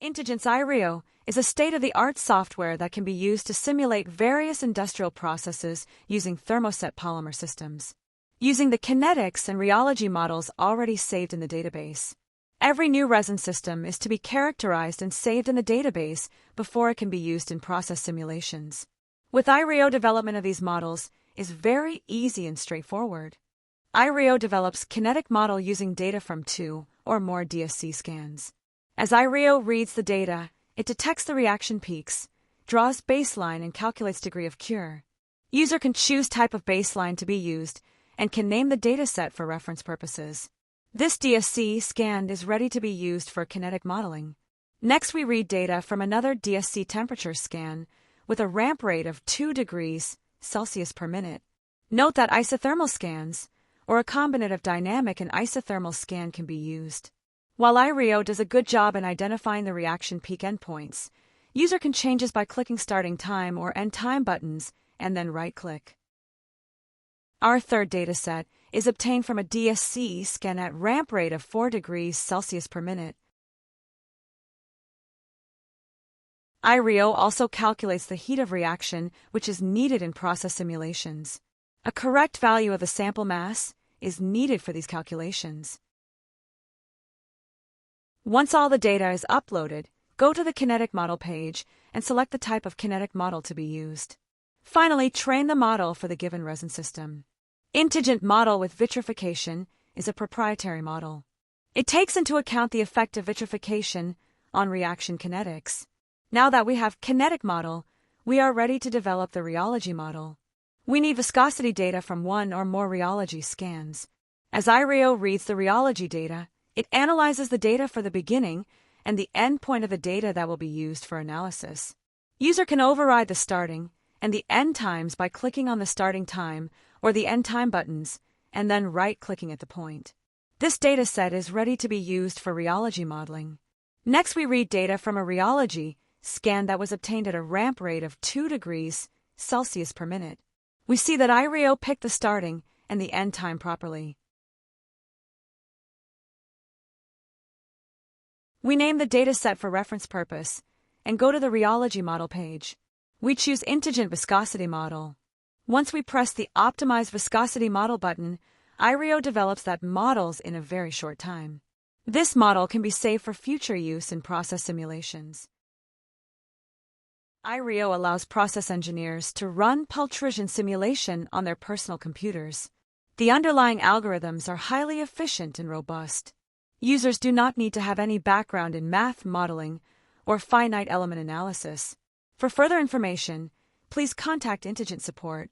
Intelligence I-Rheo is a state-of-the-art software that can be used to simulate various industrial processes using thermoset polymer systems. Using the kinetics and rheology models already saved in the database. Every new resin system is to be characterized and saved in the database before it can be used in process simulations. With I-Rheo, development of these models is very easy and straightforward. I-Rheo develops kinetic model using data from 2 or more DSC scans. As I-Rheo reads the data, it detects the reaction peaks, draws baseline and calculates degree of cure. User can choose type of baseline to be used and can name the dataset for reference purposes. This DSC scan is ready to be used for kinetic modeling. Next, we read data from another DSC temperature scan with a ramp rate of 2 degrees Celsius per minute. Note that isothermal scans, or a combination of dynamic and isothermal scan, can be used. While I-Rheo does a good job in identifying the reaction peak endpoints, user can change this by clicking starting time or end time buttons and then right-click. Our third dataset is obtained from a DSC scan at ramp rate of 4 degrees Celsius per minute. I-Rheo also calculates the heat of reaction which is needed in process simulations. A correct value of the sample mass is needed for these calculations. Once all the data is uploaded, go to the kinetic model page and select the type of kinetic model to be used. Finally, train the model for the given resin system. Intelligent model with vitrification is a proprietary model. It takes into account the effect of vitrification on reaction kinetics. Now that we have kinetic model, we are ready to develop the rheology model. We need viscosity data from 1 or more rheology scans. As I-Rheo reads the rheology data, it analyzes the data for the beginning and the end point of the data that will be used for analysis. User can override the starting and the end times by clicking on the starting time or the end time buttons and then right-clicking at the point. This dataset is ready to be used for rheology modeling. Next, we read data from a rheology scan that was obtained at a ramp rate of 2 degrees Celsius per minute. We see that I-Rheo picked the starting and the end time properly. We name the dataset for reference purpose and go to the rheology model page. We choose Intelligent Viscosity Model. Once we press the Optimize Viscosity Model button, I-Rheo develops that models in a very short time. This model can be saved for future use in process simulations. I-Rheo allows process engineers to run pultrusion simulation on their personal computers. The underlying algorithms are highly efficient and robust. Users do not need to have any background in math modeling or finite element analysis. For further information, please contact Intelligent Support.